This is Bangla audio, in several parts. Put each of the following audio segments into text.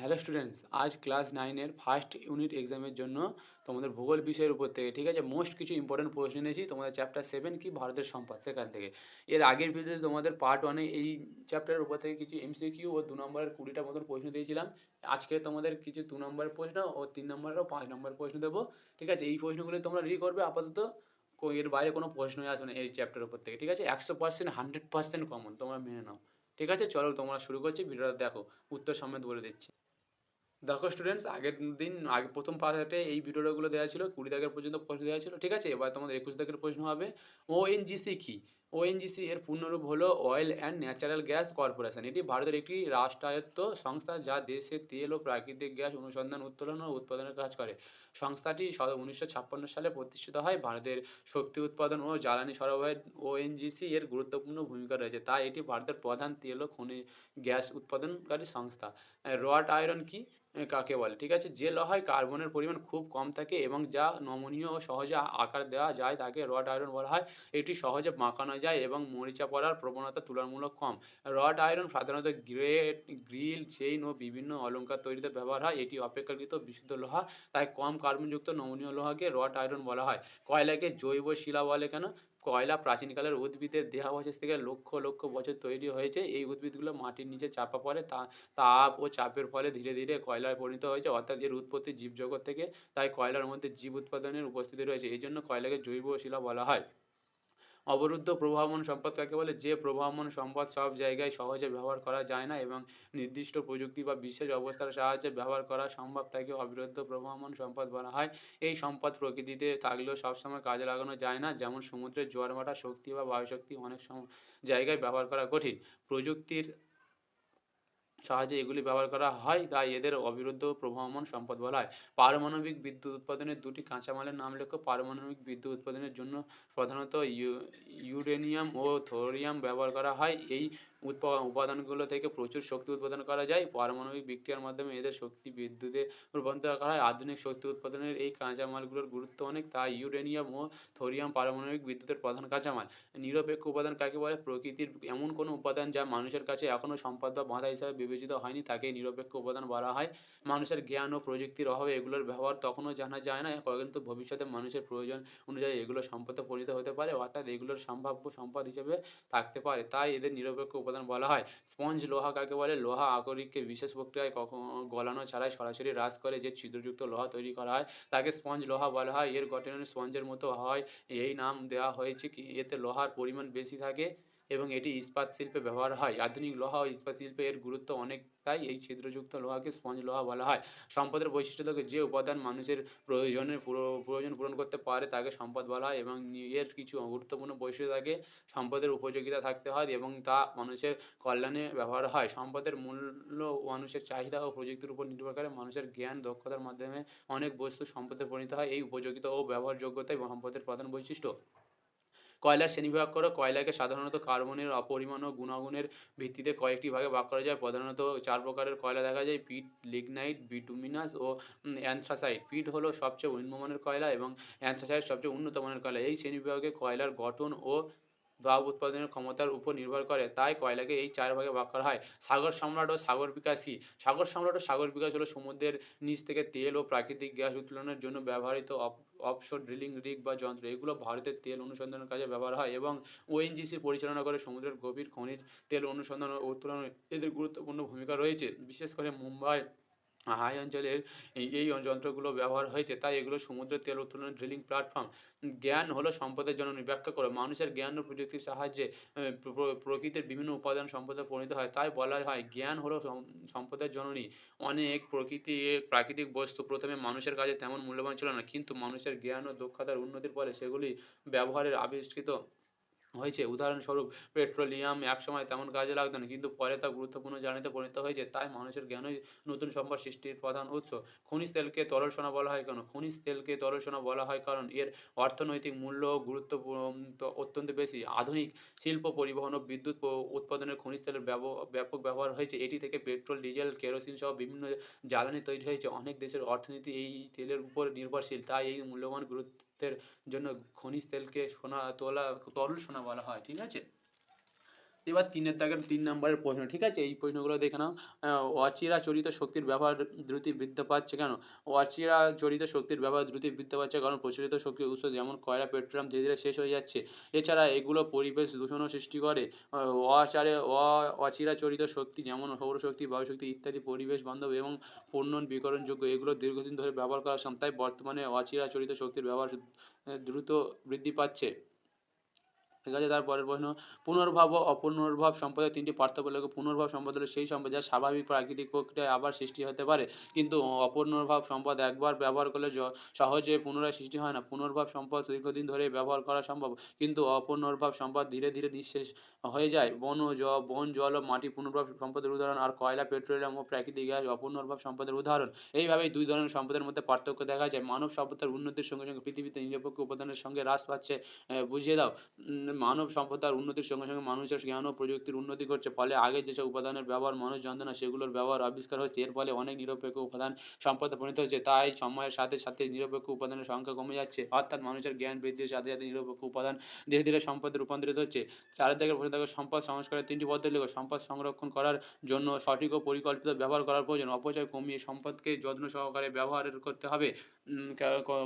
হ্যালো স্টুডেন্টস, আজ ক্লাস 9-এর ফার্স্ট ইউনিট এক্সামের জন্য তোমাদের ভূগোল বিষয়ের উপর থেকে ঠিক আছে মোস্ট কিছু ইম্পর্টেন্ট প্রশ্ন নিয়েছি তোমাদের চ্যাপ্টার 7 কি ভারতের সম্পদ সেখান থেকে। এর আগের ভিডিওতে তোমাদের পার্ট 1-এ এই চ্যাপ্টারের উপর থেকে কিছু এমসিকিউ ও 2 নম্বরের 20টা মতন প্রশ্ন দিয়েছিলাম। আজকে তোমাদের কিছু 2 নম্বরের প্রশ্ন ও 3 নম্বরের ও 5 নম্বরের প্রশ্ন দেবো। ঠিক আছে, এই প্রশ্নগুলো তোমরা রি করবে আপাতত। এর বাইরে কোনো প্রশ্নই আসবে না এই চ্যাপ্টারের উপর থেকে। ঠিক আছে, 100% 100% কমন তোমরা মেনে নাও। ঠিক আছে, চলো তোমরা শুরু করছি, ভিডিওটা দেখো, উত্তর সমেত বলে দিচ্ছি। দেখো স্টুডেন্টস, আগের দিন আগে প্রথম পার্টে এই ভিডিওগুলো দেওয়া ছিল, 20 দাগের পর্যন্ত প্রশ্ন দেওয়া ছিল। ঠিক আছে, এবার তোমাদের 21 দাগের প্রশ্ন হবে। ওএনজিসি কি? ওএনজিসি এর পূর্ণরূপ হলো oil and natural gas corporation. এটি ভারতের একটি রাষ্ট্রায়ত্ত সংস্থা যা দেশে তেল ও প্রাকৃতিক গ্যাস অনুসন্ধান, উত্তোলন ও উৎপাদনের কাজ করে। সংস্থাটি 1956 সালে প্রতিষ্ঠিত হয়। ভারতের শক্তি উৎপাদন ও জ্বালানি সরবরাহে ওএনজিসি এর গুরুত্বপূর্ণ ভূমিকা রয়েছে, তাই এটি ভারতের প্রধান তেল ও খনিজ গ্যাস উৎপাদনকারী সংস্থা। রড আয়রন কি কাকে বলে? ঠিক আছে, যে লহায় কার্বনের পরিমাণ খুব কম থাকে এবং যা নমনীয় ও সহজে আকার দেওয়া যায় তাকে রড আয়রন বলা হয়। এটি সহজে বাঁকানো যায় এবং মরিচা পড়ার প্রবণতা তুলনামূলক কম। রড আয়রন সাধারণত গ্রিল, চেইন ও বিভিন্ন অলঙ্কার তৈরিতে ব্যবহার হয়। এটি অপেক্ষাকৃত বিশুদ্ধ লোহা, তাই কম কার্বনযুক্ত নমনীয় লোহাকে রড আয়রন বলা হয়। কয়লাকে জৈব শিলা বলে কেন? কয়লা প্রাচীনকালের উদ্ভিদের দেহাবশেষ থেকে লক্ষ লক্ষ বছর তৈরি হয়েছে। এই উদ্ভিদগুলো মাটির নিচে চাপা পড়ে, তাপ ও চাপের ফলে ধীরে ধীরে কয়লায় পরিণত হয়েছে, অর্থাৎ এর উৎপত্তি জীবজগৎ থেকে। তাই কয়লার মধ্যে জীব উৎপাদনের উপস্থিতি রয়েছে, এই জন্য কয়লাকে জৈব শিলা বলা হয়। অবরুদ্ধ প্রবাহমান সম্পদ কাকে বলে? যে প্রবাহমান সম্পদ সব জায়গায় সহজে ব্যবহার করা যায় না এবং নির্দিষ্ট প্রযুক্তি বা বিশেষ অবস্থার সাহায্যে ব্যবহার করা সম্ভব, তাকে অবিরুদ্ধ প্রবাহমান সম্পদ বলা হয়। এই সম্পদ প্রকৃতিতে থাকলেও সবসময় কাজে লাগানো যায় না, যেমন সমুদ্রের জোয়ার ভাটা, শক্তি বা বায়ুশক্তি অনেক জায়গায় ব্যবহার করা কঠিন। প্রযুক্তির সাহায্যে এগুলি ব্যবহার করা হয়, তাই এদের অবিরুদ্ধ প্রবাহমান সম্পদ বলা হয়। পারমাণবিক বিদ্যুৎ উৎপাদনের দুটি কাঁচামালের নাম লেখো। পারমাণবিক বিদ্যুৎ উৎপাদনের জন্য প্রধানত ইউরেনিয়াম ও থোরিয়াম ব্যবহার করা হয়। এই উপাদানগুলো থেকে প্রচুর শক্তি উৎপাদন করা যায়। পারমাণবিক বিক্রিয়ার মাধ্যমে এদের শক্তি বিদ্যুতে রূপান্তর করা হয়। আধুনিক শক্তি উৎপাদনের এই কাঁচামালগুলোর গুরুত্ব অনেক, তাই ইউরেনিয়াম ও থোরিয়াম পারমাণবিক বিদ্যুতের প্রধান কাঁচামাল। নিরপেক্ষ উপাদান কাকে বলে? প্রকৃতির এমন কোনো উপাদান যা মানুষের কাছে এখনও সম্পদ বা বাধা হিসাবে বিবেচিত হয়নি, তাকে নিরপেক্ষ উপাদান বলা হয়। মানুষের জ্ঞান ও প্রযুক্তির অভাবে এগুলোর ব্যবহার তখনও জানা যায় না, কিন্তু ভবিষ্যতে মানুষের প্রয়োজন অনুযায়ী এগুলো সম্পদে পরিণত হতে পারে, অর্থাৎ এগুলোর সম্ভাব্য সম্পদ হিসেবে থাকতে পারে, তাই এদের নিরপেক্ষ উপাদান বলা হয়। স্পঞ্জ লোহা কাকে বলে? লোহা আকরিককে বিশেষ প্রক্রিয়ায় কখনো গলানো ছাড়াই সরাসরি হ্রাস করে যে ছিদ্রযুক্ত লোহা তৈরি করা হয় তাকে স্পঞ্জ লোহা বলা হয়। এর গঠন স্পঞ্জের মতো হয়, এই নাম দেওয়া হয়েছে কি এতে লোহার পরিমাণ বেশি থাকে এবং এটি ইস্পাত শিল্পে ব্যবহার হয়। আধুনিক লোহা ও ইস্পাত শিল্পে এর গুরুত্ব অনেক, তাই এই ছিদ্রযুক্ত লোহাকে স্পঞ্জ লোহা বলা হয়। সম্পদের বৈশিষ্ট্য থেকে যে উপাদান মানুষের প্রয়োজন পূরণ করতে পারে তাকে সম্পদ বলা হয় এবং এর কিছু গুরুত্বপূর্ণ বৈশিষ্ট্য থাকে। সম্পদের উপযোগিতা থাকতে হয় এবং তা মানুষের কল্যাণে ব্যবহার হয়। সম্পদের মূল্য মানুষের চাহিদা ও প্রযুক্তির উপর নির্ভর করে। মানুষের জ্ঞান দক্ষতার মাধ্যমে অনেক বস্তু সম্পদে পরিণত হয়। এই উপযোগিতা ও ব্যবহারযোগ্যতাই সম্পদের প্রধান বৈশিষ্ট্য। কয়লার শ্রেণীবিভাগ করো। কয়লাকে সাধারণত কার্বনের অপরিমাণ ও গুণাগুণের ভিত্তিতে কয়েকটি ভাগে ভাগ করা যায়। প্রধানত 4 প্রকারের কয়লা দেখা যায়: পিট, লিগনাইট, বিটুমিনাস ও অ্যান্থ্রাসাইট। পিট হলো সবচেয়ে নিম্নমানের কয়লা এবং অ্যান্থ্রাসাইট সবচেয়ে উন্নত মানের কয়লা। এই শ্রেণীবিভাগে কয়লার গঠন ও দাব উৎপাদনের ক্ষমতার উপর নির্ভর করে, তাই কয়লাকে এই 4 ভাগে ভাগ করা হয়। সাগর সম্রাট ও সাগর বিকাশ কি? সাগর সম্রাট ও সাগর বিকাশ হলো সমুদ্রের নিচ থেকে তেল ও প্রাকৃতিক গ্যাস উত্তোলনের জন্য ব্যবহৃত অফশোর ড্রিলিং রিগ বা যন্ত্র। এগুলো ভারতের তেল অনুসন্ধানের কাজে ব্যবহার হয় এবং ওএনজিসি পরিচালনা করে। সমুদ্রের গভীর খনিজ তেল অনুসন্ধান ও উত্তোলনে এদের গুরুত্বপূর্ণ ভূমিকা রয়েছে, বিশেষ করে মুম্বাই হাই অঞ্চলের এই যন্ত্রগুলো ব্যবহার হয়েছে, তাই এগুলো সমুদ্রের তেল উত্তোলনের ড্রিলিং প্ল্যাটফর্ম। জ্ঞান হলো সম্পদের জননী। ব্যাখ্যা করো। মানুষের জ্ঞান ও প্রযুক্তির সাহায্যে প্রকৃতির বিভিন্ন উপাদান সম্পদে পরিণত হয়, তাই বলা হয় জ্ঞান হলো সম্পদের জননী। অনেক প্রাকৃতিক বস্তু প্রথমে মানুষের কাছে তেমন মূল্যবান ছিল না, কিন্তু মানুষের জ্ঞান ও দক্ষতার উন্নতির ফলে সেগুলি ব্যবহারের আবিষ্কৃত হয়েছে। উদাহরণস্বরূপ, পেট্রোলিয়াম একসময় তেমন কাজে লাগতো না, কিন্তু পরে তা গুরুত্বপূর্ণ জ্বালানিতে পরিণত হয়েছে, তাই মানুষের জ্ঞানই নতুন সম্পদ সৃষ্টির প্রধান উৎস। খনিজ তেলকে তরল সোনা বলা হয় কেন? খনিজ তেলকে তরল সোনা বলা হয় কারণ এর অর্থনৈতিক মূল্য ও গুরুত্ব অত্যন্ত বেশি। আধুনিক শিল্প, পরিবহন ও বিদ্যুৎ উৎপাদনে খনিজ তেলের ব্যাপক ব্যবহার হয়েছে। এটি থেকে পেট্রোল, ডিজেল, কেরোসিন সহ বিভিন্ন জ্বালানি তৈরি হয়েছে। অনেক দেশের অর্থনীতি এই তেলের উপর নির্ভরশীল, তাই এই মূল্যবান গুরুত্বের জন্য খনিজ তেলকে তরল সোনা বলা হয়। ঠিক আছে, এবার ৩ দাগের ৩ নম্বরের প্রশ্ন, ঠিক আছে? এই প্রশ্নগুলো দেখে নাও। অচিরাচরিত শক্তির ব্যবহার দ্রুত বৃদ্ধি পাচ্ছে কেন? অচিরাচরিত শক্তির ব্যবহার দ্রুত বৃদ্ধি পাচ্ছে কারণ প্রচলিত শক্তির উৎস যেমন কয়লা, পেট্রোলিয়াম ধীরে, ধীরে শেষ হয়ে যাচ্ছে। এছাড়া এগুলো পরিবেশ দূষণও সৃষ্টি করে। অ অচারে অ অচিরাচরিত শক্তি যেমন সৌরশক্তি, বায়ুশক্তি ইত্যাদি পরিবেশ বান্ধব এবং পুনঃ বিকরণযোগ্য। এগুলো দীর্ঘদিন ধরে ব্যবহার করা তাই বর্তমানে অচিরাচরিত শক্তির ব্যবহার দ্রুত বৃদ্ধি পাচ্ছে। ঠিক আছে? তারপরের প্রশ্ন, পুনর্ভাব ও অপুনর্ভাব সম্পদের ৩ টি পার্থক্য লেখো। পুনর্ভাব সম্পদ হলো সেই সম্পদ যা স্বাভাবিক প্রাকৃতিক প্রক্রিয়ায় আবার সৃষ্টি হতে পারে। কিন্তু অপুনর্ভাব সম্পদ একবার ব্যবহার করলে সহজে পুনরায় সৃষ্টি হয় না। পুনর্ভাব সম্পদ দীর্ঘদিন ধরে ব্যবহার করা সম্ভব। কিন্তু অপুনর্ভাব সম্পদ ধীরে, ধীরে নিঃশেষ হয়ে যায়। বন, জল ও মাটি পুনর্ভাব সম্পদের উদাহরণ, আর কয়লা, পেট্রোলিয়াম ও প্রাকৃতিক গ্যাস অপুনর্ভাব সম্পদের উদাহরণ। এইভাবেই ২ ধরনের সম্পদের মধ্যে পার্থক্য দেখা যায়। মানব সভ্যতার উন্নতির সঙ্গে, সঙ্গে পৃথিবীতে নিরপেক্ষ উপাদানের সঙ্গে হ্রাস পাচ্ছে। বুঝিয়ে দাও। মানব সভ্যতার উন্নতির সঙ্গে, সঙ্গে মানুষের জ্ঞান ও প্রযুক্তির উন্নতি ঘটছে। ফলে আগে যেসব উপাদানের ব্যবহার মানুষ জানত না সেগুলোর ব্যবহার আবিষ্কার হচ্ছে। এর ফলে অনেক নিরপেক্ষ উপাদান সম্পদে পরিণত হচ্ছে। তাই সময়ের সাথে, সাথে নিরপেক্ষ উপাদানের সংখ্যা কমে যাচ্ছে। অর্থাৎ মানুষের জ্ঞান বৃদ্ধির সাথে, সাথে নিরপেক্ষ উপাদান ধীরে, ধীরে সম্পদে রূপান্তরিত হচ্ছে। ৪ থেকে বসে থাকা সম্পদ সংস্কারের ৩ টি পদ্ধতি লেখো। সম্পদ সংরক্ষণ করার জন্য সঠিক ও পরিকল্পিত ব্যবহার করার প্রয়োজন। অপচয় কমিয়ে সম্পদকে যত্ন সহকারে ব্যবহার করতে হবে।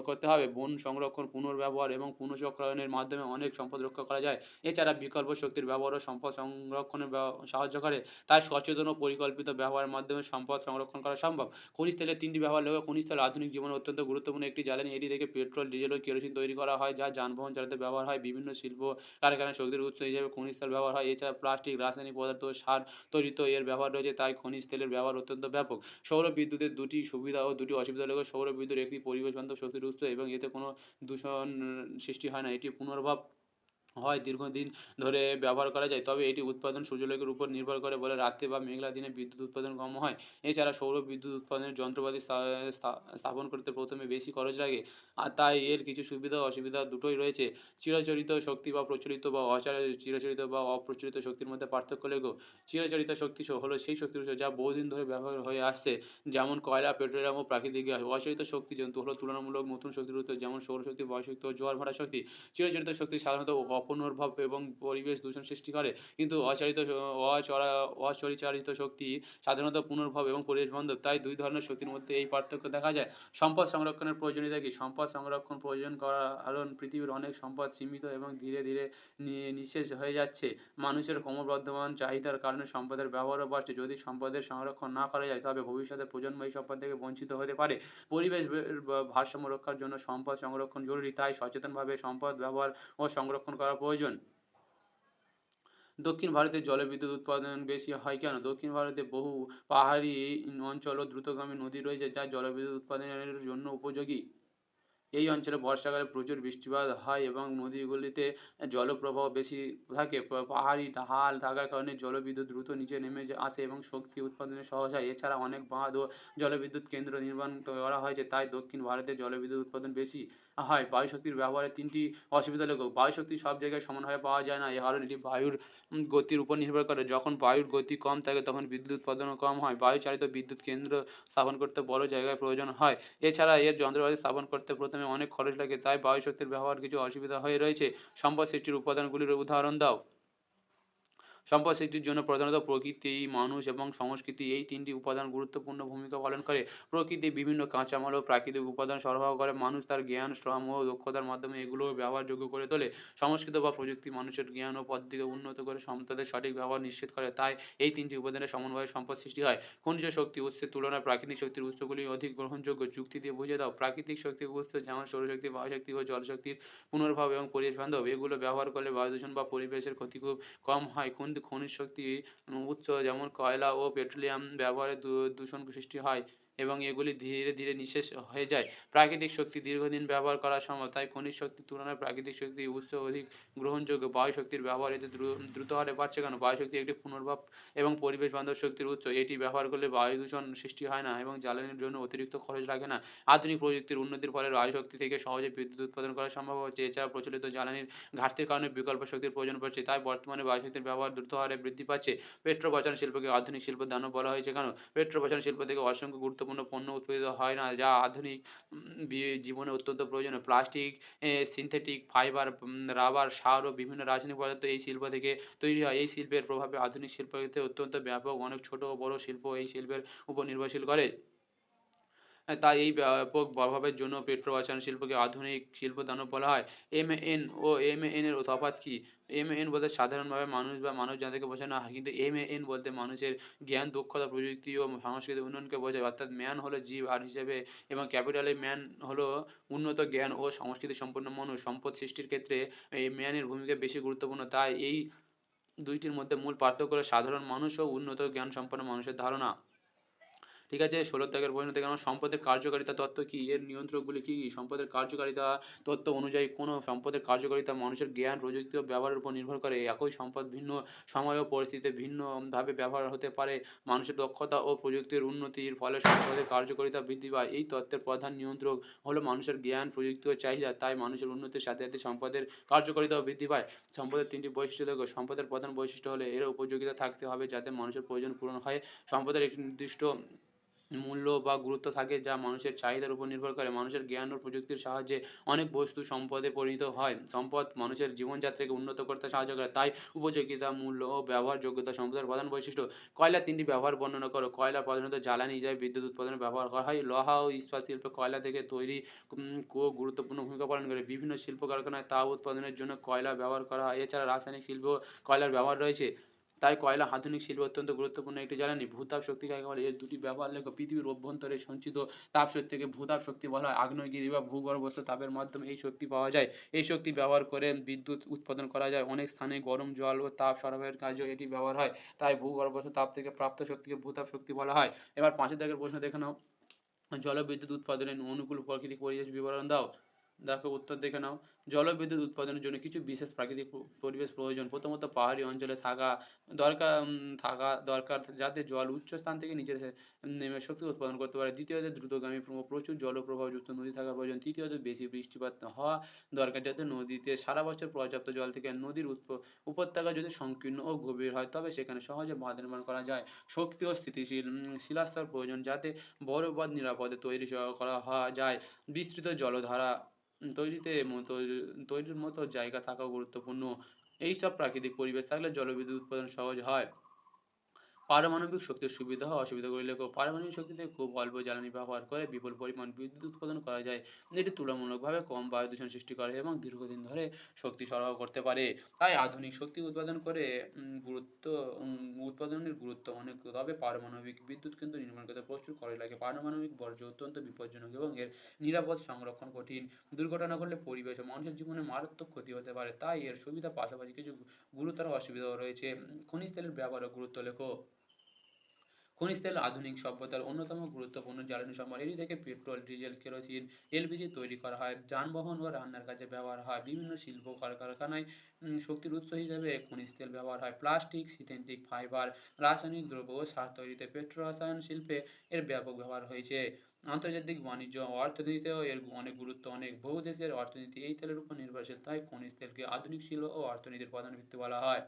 করতে হবে। বন সংরক্ষণ, পুনর্ব্যবহার এবং পুনঃচক্রায়নের মাধ্যমে অনেক সম্পদ রক্ষা করা যায়। এছাড়া বিকল্প শক্তির ব্যবহারও সম্পদ সংরক্ষণে সাহায্য করে। তাই সচেতন ও পরিকল্পিত ব্যবহারের মাধ্যমে সম্পদ সংরক্ষণ করা সম্ভব। খনিজ তেলের ৩ টি ব্যবহার লেখো। খনিজ তেল আধুনিক জীবনে অত্যন্ত গুরুত্বপূর্ণ একটি জ্বালানি। এটি থেকে পেট্রোল, ডিজেল ও কেরোসিন তৈরি করা হয় যা যানবাহন চালাতে ব্যবহার হয়। বিভিন্ন শিল্প কারখানায় শক্তির উৎস হিসেবে খনিজ তেল ব্যবহার হয়। এছাড়া প্লাস্টিক, রাসায়নিক পদার্থ ও সার তৈরিতেও এর ব্যবহার রয়েছে। তাই খনিজ তেলের ব্যবহার অত্যন্ত ব্যাপক। সৌর বিদ্যুতের ২ টি সুবিধা ও ২ টি অসুবিধা লেখো। সৌর বিদ্যুৎ একটি পরিবেশ বান্ধব শক্তির উৎস এবং এতে কোনো দূষণ সৃষ্টি হয় না। এটি পুনর্ভাব হয়, দীর্ঘদিন ধরে ব্যবহার করা যায়। তবে এটি উৎপাদন সূর্যালোকের উপর নির্ভর করে বলে রাতে বা মেঘলা দিনে বিদ্যুৎ উৎপাদন কম হয়। এছাড়া সৌর বিদ্যুৎ উৎপাদনের যন্ত্রপাতি স্থাপন করতে প্রথমে বেশি খরচ লাগে। আর তাই এর কিছু সুবিধা ও অসুবিধা দুটোই রয়েছে। চিরাচরিত শক্তি বা প্রচলিত বা চিরাচরিত বা অপ্রচলিত শক্তির মধ্যে পার্থক্য লেখো। চিরাচরিত শক্তি হলো সেই শক্তির উৎস যা বহুদিন ধরে ব্যবহার হয়ে আসছে, যেমন কয়লা, পেট্রোলিয়াম ও প্রাকৃতিক গ্যাস। অচালিত শক্তি জন্তু হলো তুলনামূলক নতুন শক্তির উৎস, যেমন সৌরশক্তি, বায়ুশক্তি ও জোয়ার ভাটা শক্তি। চিরাচরিত শক্তি সাধারণত অপুনর্ভব এবং পরিবেশ দূষণ সৃষ্টি করে। কিন্তু অপরিচালিত শক্তি সাধারণত পুনর্ভব এবং পরিবেশ বান্ধব। তাই ২ ধরনের শক্তির মধ্যে এই পার্থক্য দেখা যায়। সম্পদ সংরক্ষণের প্রয়োজনীয়তা কি? সম্পদ সংরক্ষণ প্রয়োজন কারণ পৃথিবীর অনেক সম্পদ সীমিত এবং ধীরে, ধীরে নিঃশেষ হয়ে যাচ্ছে। মানুষের ক্রমবর্ধমান চাহিদার কারণে সম্পদের ব্যবহারও বাড়ছে। যদি সম্পদের সংরক্ষণ না করা যায় তবে ভবিষ্যতের প্রজন্ম এই সম্পদ থেকে বঞ্চিত হতে পারে। পরিবেশ ভারসাম্য রক্ষার জন্য সম্পদ সংরক্ষণ জরুরি। তাই সচেতনভাবে সম্পদ ব্যবহার ও সংরক্ষণ করা প্রয়োজন। দক্ষিণ ভারতে জলবিদ্যুৎ উৎপাদন বেশি হয় কেন? দক্ষিণ ভারতে বহু পাহাড়ি অঞ্চল ও দ্রুতগামী নদী রয়েছে যা জলবিদ্যুৎ উৎপাদনের জন্য উপযোগী। এই অঞ্চলে বর্ষাকালে প্রচুর বৃষ্টিপাত হয় এবং নদীগুলিতে জলপ্রবাহ বেশি থাকে। পাহাড়ি ঢাল থাকার কারণে জলবিদ্যুৎ দ্রুত নিচে নেমে আসে এবং শক্তি উৎপাদনে সহজ হয়। এছাড়া অনেক বাঁধ ও জলবিদ্যুৎ কেন্দ্র নির্মাণ করা হয়েছে, তাই দক্ষিণ ভারতে জলবিদ্যুৎ উৎপাদন বেশি হয়। বায়ুশক্তির ব্যবহারের ৩ টি অসুবিধা লেখো। বায়ুশক্তি সব জায়গায় সমানভাবে পাওয়া যায় না। এ কারণে এটি বায়ুর গতির উপর নির্ভর করে। যখন বায়ুর গতি কম থাকে তখন বিদ্যুৎ উৎপাদনও কম হয়। বায়ু চালিত বিদ্যুৎ কেন্দ্র স্থাপন করতে বড় জায়গায় প্রয়োজন হয়। এছাড়া এর যন্ত্রপাতি স্থাপন করতে প্রথমে অনেক খরচ লাগে, তাই বায়ুশক্তির ব্যবহার কিছু অসুবিধা হয়ে রয়েছে। সম্পদ সৃষ্টির উপাদানগুলির উদাহরণ দাও। সম্পদ সৃষ্টির জন্য প্রধানত প্রকৃতি, মানুষ এবং সংস্কৃতি এই ৩ টি উপাদান গুরুত্বপূর্ণ ভূমিকা পালন করে। প্রকৃতি বিভিন্ন কাঁচামাল ও প্রাকৃতিক উপাদান সরবরাহ করে। মানুষ তার জ্ঞান, শ্রম ও দক্ষতার মাধ্যমে এগুলো ব্যবহারযোগ্য করে তোলে। সংস্কৃতি বা প্রযুক্তি মানুষের জ্ঞান ও পদ্ধতিকে উন্নত করে সম্পদের সঠিক ব্যবহার নিশ্চিত করে। তাই এই ৩ টি উপাদানের সমন্বয়ে সম্পদ সৃষ্টি হয়। খনিজ শক্তি উৎসের তুলনায় প্রাকৃতিক শক্তির উৎসগুলি অধিক গ্রহণযোগ্য। যুক্তি দিয়ে বুঝিয়ে দাও। প্রাকৃতিক শক্তির উৎস যেমন সৌরশক্তি, বায়ুশক্তি ও জলশক্তির পুনর্ভাব এবং পরিবেশ বান্ধব। এগুলো ব্যবহার করলে বায়ু দূষণ বা পরিবেশের ক্ষতি খুব কম হয়। কিন্তু খনিজ শক্তি উৎস যেমন কয়লা ও পেট্রোলিয়াম ব্যবহারে দূষণ সৃষ্টি হয় এবং এগুলি ধীরে, ধীরে নিঃশেষ হয়ে যায়। প্রাকৃতিক শক্তি দীর্ঘদিন ব্যবহার করা সম্ভব। তাই খনিজ শক্তির তুলনায় প্রাকৃতিক শক্তির উৎস অধিক গ্রহণযোগ্য। বায়ুশক্তির ব্যবহার এতে দ্রুত হারে বাড়ছে কেন? বায়ুশক্তি একটি পুনর্ভাব এবং পরিবেশ বান্ধব শক্তির উৎস। এটি ব্যবহার করলে বায়ু দূষণ সৃষ্টি হয় না এবং জ্বালানির জন্য অতিরিক্ত খরচ লাগে না। আধুনিক প্রযুক্তির উন্নতির ফলে বায়ুশক্তি থেকে সহজে বিদ্যুৎ উৎপাদন করা সম্ভব হচ্ছে। এছাড়া প্রচলিত জ্বালানির ঘাটতির কারণে বিকল্প শক্তির প্রয়োজন পড়ছে। তাই বর্তমানে বায়ুশক্তির ব্যবহার দ্রুত হারে বৃদ্ধি পাচ্ছে। পেট্রোপচান শিল্পকে আধুনিক শিল্পের দানব বলা হয়েছে কেন? পেট্রোপচান শিল্প থেকে অসংখ্য গুরুত্বপূর্ণ গুরুত্বপূর্ণ পণ্য উৎপাদিত হয় না, যা আধুনিক জীবনে অত্যন্ত প্রয়োজনীয়। প্লাস্টিক, সিনথেটিক ফাইবার, রাবার, সার ও বিভিন্ন রাসায়নিক পদার্থ এই শিল্প থেকে তৈরি হয়। এই শিল্পের প্রভাবে আধুনিক শিল্পক্ষেত্রে অত্যন্ত ব্যাপক। অনেক ছোট ও বড় শিল্প এই শিল্পের উপর নির্ভরশীল করে। তাই এই ব্যাপক প্রভাবের জন্য পেট্রোবাসন শিল্পকে আধুনিক শিল্প দানব বলা হয়। এমএএন ও এমএএন এর তফাৎ কি? এমএএন বলতে সাধারণভাবে মানুষ বা মানব জাতিকে বোঝানো হয়। কিন্তু এমএএন বলতে মানুষের জ্ঞান, দক্ষতা, প্রযুক্তি ও সাংস্কৃতিক উন্নয়নকে বোঝায়। অর্থাৎ ম্যান হলো জীব আর হিসেবে এবং ক্যাপিটাল এ ম্যান হলো উন্নত জ্ঞান ও সংস্কৃতি সম্পন্ন মানুষ। সম্পদ সৃষ্টির ক্ষেত্রে এই ম্যানের ভূমিকা বেশি গুরুত্বপূর্ণ। তাই এই ২ টির মধ্যে মূল পার্থক্য হলো সাধারণ মানুষ ও উন্নত জ্ঞান সম্পন্ন মানুষের ধারণা। ঠিক আছে? ১৬ দাগের প্রশ্ন থেকে আমার সম্পদের কার্যকারিতা তত্ত্ব কি? এর নিয়ন্ত্রকগুলি কি, কি? সম্পদের কার্যকারিতা তত্ত্ব অনুযায়ী কোনো সম্পদের কার্যকারিতা মানুষের জ্ঞান, প্রযুক্তি ও ব্যবহারের উপর নির্ভর করে। একই সম্পদ ভিন্ন সময় ও পরিস্থিতিতে ভিন্নভাবে ব্যবহার হতে পারে। মানুষের দক্ষতা ও প্রযুক্তির উন্নতির ফলে সম্পদের কার্যকারিতা বৃদ্ধি পায়। এই তত্ত্বের প্রধান নিয়ন্ত্রক হলো মানুষের জ্ঞান, প্রযুক্তি ও চাহিদা। তাই মানুষের উন্নতির সাথে, সাথে সম্পদের কার্যকারিতাও বৃদ্ধি পায়। সম্পদের ৩ টি বৈশিষ্ট্য দেখো। সম্পদের প্রধান বৈশিষ্ট্য হলো এর উপযোগিতা থাকতে হবে যাতে মানুষের প্রয়োজন পূরণ হয়। সম্পদের একটি নির্দিষ্ট মূল্য বা গুরুত্ব থাকে যা মানুষের চাহিদার উপর নির্ভর করে। মানুষের জ্ঞান ও প্রযুক্তির সাহায্যে অনেক বস্তু সম্পদে পরিণত হয়। সম্পদ মানুষের জীবনযাত্রাকে উন্নত করতে সাহায্য করে। তাই উপযোগিতা, মূল্য ও ব্যবহারযোগ্যতা সম্পদের প্রধান বৈশিষ্ট্য। কয়লার ৩ টি ব্যবহার বর্ণনা করো। কয়লা প্রধানত জ্বালানি হিসাবে বিদ্যুৎ উৎপাদনে ব্যবহার করা হয়। লোহা ও ইস্পাত শিল্পে কয়লা থেকে তৈরি গুরুত্বপূর্ণ ভূমিকা পালন করে। বিভিন্ন শিল্প কারখানায় তাপ উৎপাদনের জন্য কয়লা ব্যবহার করা হয়। এছাড়া রাসায়নিক শিল্পেও কয়লার ব্যবহার রয়েছে। তাই কয়লা আধুনিক শিল্পে অত্যন্ত গুরুত্বপূর্ণ একটি জ্বালানি। ভূতাপ শক্তি কাকে বলে? এর ২ টি ব্যবহার লেখো। পৃথিবীর অভ্যন্তরে সঞ্চিত তাপশক্তিকে ভূতাপ শক্তি বলা হয়। আগ্নেয়গিরি বা ভূগর্ভস্থ তাপের মাধ্যমে এই শক্তি পাওয়া যায়। এই শক্তি ব্যবহার করে বিদ্যুৎ উৎপাদন করা যায়। অনেক স্থানে গরম জল ও তাপ সরবরাহের কাজেও এটি ব্যবহার হয়। তাই ভূগর্ভস্থ তাপ থেকে প্রাপ্ত শক্তিকে ভূতাপ শক্তি বলা হয়। এবার ৫ এর দাগের প্রশ্ন দেখে নাও। জলবিদ্যুৎ উৎপাদনের অনুকূল প্রাকৃতিক পরিবেশ বিবরণ দাও। দেখো উত্তর দেখে নাও। জলবিদ্যুৎ উৎপাদনের জন্য কিছু বিশেষ প্রাকৃতিক পরিবেশ প্রয়োজন। প্রথমত পাহাড়ি অঞ্চলে থাকা দরকার যাতে জল উচ্চ স্থান থেকে নিচে নেমে শক্তি উৎপাদন করতে পারে। দ্বিতীয়ত দ্রুতগামী প্রচুর জলপ্রবাহযুক্ত নদী থাকা প্রয়োজন। তৃতীয়ত বেশি বৃষ্টিপাত হওয়া দরকার যাতে নদীতে সারা বছর পর্যাপ্ত জল থেকে নদীর উপত্যকা যদি সংকীর্ণ ও গভীর হয় তবে সেখানে সহজে বাঁধ নির্মাণ করা যায়। শক্তি ও স্থিতিশীল শিলাস্তর প্রয়োজন যাতে বড় বাঁধ নিরাপদে করা যায়। বিস্তৃত জলধারা তৈরির মতো জায়গা থাকাও গুরুত্বপূর্ণ। এইসব প্রাকৃতিক পরিবেশ থাকলে জলবিদ্যুৎ উৎপাদন সহজ হয়। পারমাণবিক শক্তির সুবিধা ও অসুবিধাগুলি লেখো। পারমাণবিক শক্তিতে খুব অল্প জ্বালানি ব্যবহার করে বিপুল পরিমাণ বিদ্যুৎ উৎপাদন করা যায়। এটি তুলনামূলকভাবে কম বায়ু দূষণ সৃষ্টি করে এবং দীর্ঘদিন ধরে শক্তি সরবরাহ করতে পারে। তাই আধুনিক শক্তি উৎপাদন করে উৎপাদনের গুরুত্ব অনেক। তবে পারমাণবিক বিদ্যুৎ কেন্দ্র নির্মাণ করতে প্রচুর খরচ লাগে। পারমাণবিক বর্জ্য অত্যন্ত বিপজ্জনক এবং এর নিরাপদ সংরক্ষণ কঠিন। দুর্ঘটনা ঘটলে পরিবেশ ও মানুষের জীবনে মারাত্মক ক্ষতি হতে পারে। তাই এর সুবিধার পাশাপাশি কিছু গুরুতর অসুবিধাও রয়েছে। খনিজ তেলের ব্যবহার ও গুরুত্ব লেখো। খনিজ তেল আধুনিক সভ্যতার অন্যতম গুরুত্বপূর্ণ জ্বালানি সম্পদ। এটি থেকে পেট্রোল, ডিজেল, কেরোসিন, এলপিজি তৈরি করা হয়। যানবাহন ও রান্নার কাজে ব্যবহার হয়। বিভিন্ন শিল্প কলকারখানায় শক্তির উৎস হিসেবে খনিজ তেল ব্যবহার হয়। প্লাস্টিক, সিনথেটিক ফাইবার, রাসায়নিক দ্রব্য ও সার তৈরিতে পেট্রোরসায়ন শিল্পে এর ব্যাপক ব্যবহার হয়েছে। আন্তর্জাতিক বাণিজ্য ও অর্থনীতিতেও এর অনেক গুরুত্ব অনেক। বহু দেশের অর্থনীতি এই তেলের উপর নির্ভরশীল। তাই খনিজ তেলকে আধুনিক শিল্প ও অর্থনীতির প্রধান ভিত্তি বলা হয়।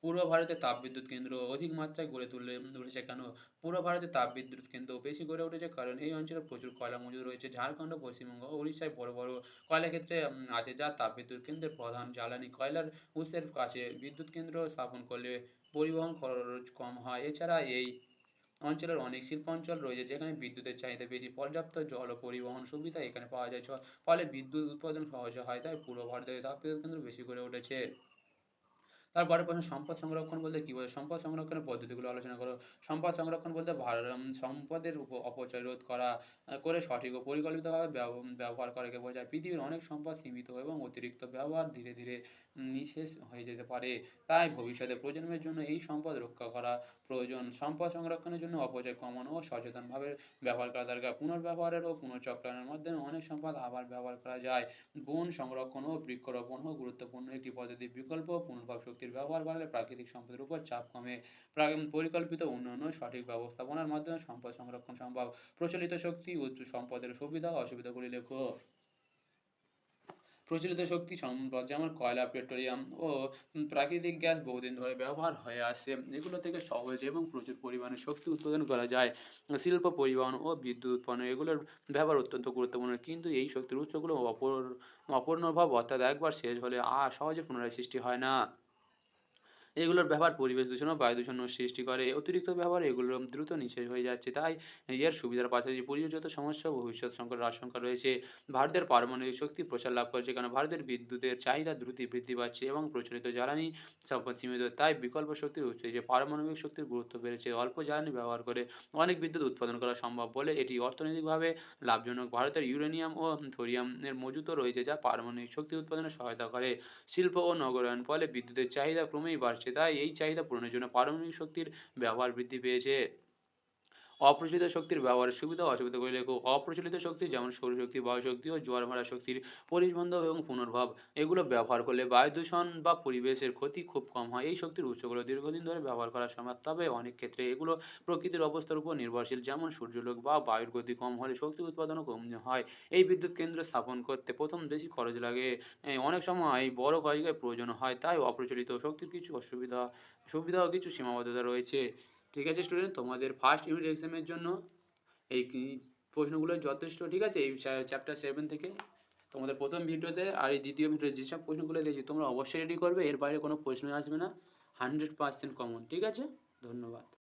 পূর্ব ভারতে তাপবিদ্যুৎ কেন্দ্র অধিক মাত্রায় গড়ে উঠেছে কেন? পূর্ব ভারতে তাপবিদ্যুৎ কেন্দ্র বেশি গড়ে উঠেছে কারণ এই অঞ্চলে প্রচুর কয়লা মজুদ রয়েছে। ঝাড়খণ্ড, পশ্চিমবঙ্গ ও উড়িষ্যায় বড় বড় কয়লা ক্ষেত্রে আছে যা তাপবিদ্যুৎ কেন্দ্রের প্রধান জ্বালানি। কয়লার উৎসের কাছে বিদ্যুৎ কেন্দ্র স্থাপন করলে পরিবহন খরচ কম হয়। এছাড়া এই অঞ্চলের অনেক শিল্পাঞ্চল রয়েছে যেখানে বিদ্যুতের চাহিদা বেশি। পর্যাপ্ত জল ও পরিবহন সুবিধা এখানে পাওয়া যায় ফলে বিদ্যুৎ উৎপাদন সহজ হয়। তাই পূর্ব ভারতে তাপবিদ্যুৎ কেন্দ্র বেশি গড়ে উঠেছে। তারপরের প্রশ্ন সম্পদ সংরক্ষণ বলতে কী বোঝায়? সম্পদ সংরক্ষণের পদ্ধতিগুলো আলোচনা করো। সম্পদ সংরক্ষণ বলতে সম্পদের অপচয় রোধ করা করে সঠিক ও পরিকল্পিতভাবে ব্যবহার করাকে বোঝায়। পৃথিবীর অনেক সম্পদ সীমিত এবং অতিরিক্ত ব্যবহার ধীরে ধীরে নিঃশেষ হয়ে যেতে পারে। তাই ভবিষ্যতে প্রজন্মের জন্য এই সম্পদ রক্ষা করা প্রয়োজন। সম্পদ সংরক্ষণের জন্য অপচয় কমানো ও সচেতনভাবে ব্যবহার করা দরকার। পুনর্ব্যবহারের ও পুনর্চক্রায়নের মাধ্যমে অনেক সম্পদ আবার ব্যবহার করা যায়। বন সংরক্ষণ ও বৃক্ষরোপণও গুরুত্বপূর্ণ একটি পদ্ধতি। বিকল্প পুনর্ভব শক্তির ব্যবহার বাড়লে প্রাকৃতিক সম্পদের উপর চাপ কমে। পরিকল্পিত উন্নয়ন ও সঠিক ব্যবস্থাপনার মাধ্যমে সম্পদ সংরক্ষণ সম্ভব। প্রচলিত শক্তি ও সম্পদের সুবিধা ও অসুবিধাগুলি লেখো। প্রচলিত শক্তি সম্পদ যেমন কয়লা, পেট্রোলিয়াম ও প্রাকৃতিক গ্যাস বহুদিন ধরে ব্যবহার হয়ে আসছে। এগুলো থেকে সহজে এবং প্রচুর পরিমাণে শক্তি উৎপাদন করা যায়। শিল্প, পরিবহন ও বিদ্যুৎ উৎপাদনে এগুলোর ব্যবহার অত্যন্ত গুরুত্বপূর্ণ। কিন্তু এই শক্তির উৎসগুলো অপূর্ণভাব অর্থাৎ একবার শেষ হলে আর সহজে পুনরায় সৃষ্টি হয় না। এগুলোর ব্যবহার পরিবেশ দূষণ ও বায়ু দূষণও সৃষ্টি করে। অতিরিক্ত ব্যবহার এগুলো দ্রুত নিঃশেষ হয়ে যাচ্ছে। তাই এর সুবিধার পাশাপাশি পরিবেশগত সমস্যা ও ভবিষ্যৎ সংকটের আশঙ্কা রয়েছে। ভারতের পারমাণবিক শক্তি প্রসার লাভ করেছে কারণ ভারতের বিদ্যুতের চাহিদা দ্রুত বৃদ্ধি পাচ্ছে এবং প্রচলিত জ্বালানি সম্পদ সীমিত। তাই বিকল্প শক্তির উৎস হিসেবে পারমাণবিক শক্তির গুরুত্ব বেড়েছে। অল্প জ্বালানি ব্যবহার করে অনেক বিদ্যুৎ উৎপাদন করা সম্ভব বলে এটি অর্থনৈতিকভাবে লাভজনক। ভারতের ইউরেনিয়াম ও থোরিয়ামের মজুতও রয়েছে যা পারমাণবিক শক্তি উৎপাদনে সহায়তা করে। শিল্প ও নগরায়ণ ফলে বিদ্যুতের চাহিদা ক্রমেই বাড়ছে, তাই এই চাহিদা পূরণের জন্য পারমাণবিক শক্তির ব্যবহার বৃদ্ধি পেয়েছে। অপ্রচলিত শক্তির ব্যবহারের সুবিধা ও অসুবিধাগুলি লেখো। অপ্রচলিত শক্তি যেমন সৌরশক্তি, বায়ুশক্তি ও জোয়ার ভাটা শক্তির পরিবন্ধ এবং পুনর্ভব এগুলো ব্যবহার করলে বায়ু দূষণ বা পরিবেশের ক্ষতি খুব কম হয়। এই শক্তির উৎসগুলো দীর্ঘদিন ধরে ব্যবহার করা সম্ভব, তবে অনেক ক্ষেত্রে এগুলো প্রকৃতির অবস্থার উপর নির্ভরশীল, যেমন সূর্যালোক বা বায়ুর গতি কম হলে শক্তি উৎপাদনও কম হয়। এই বিদ্যুৎ কেন্দ্র স্থাপন করতে প্রথম বেশি খরচ লাগে, অনেক সময় বড় জায়গায় প্রয়োজন হয়। তাই অপ্রচলিত শক্তির কিছু সুবিধা ও কিছু সীমাবদ্ধতা রয়েছে। ঠিক আছে স্টুডেন্ট, তোমাদের ফার্স্ট ইউনিট এক্সামের জন্য এই প্রশ্নগুলো যথেষ্ট। ঠিক আছে, এই চ্যাপ্টার 7 থেকে তোমাদের প্রথম ভিডিওতে আর এই দ্বিতীয় ভিডিওতে যেসব প্রশ্নগুলো দিয়েছি তোমরা অবশ্যই রেডি করবে। এর বাইরে কোনো প্রশ্নই আসবে না, 100% কমন। ঠিক আছে, ধন্যবাদ।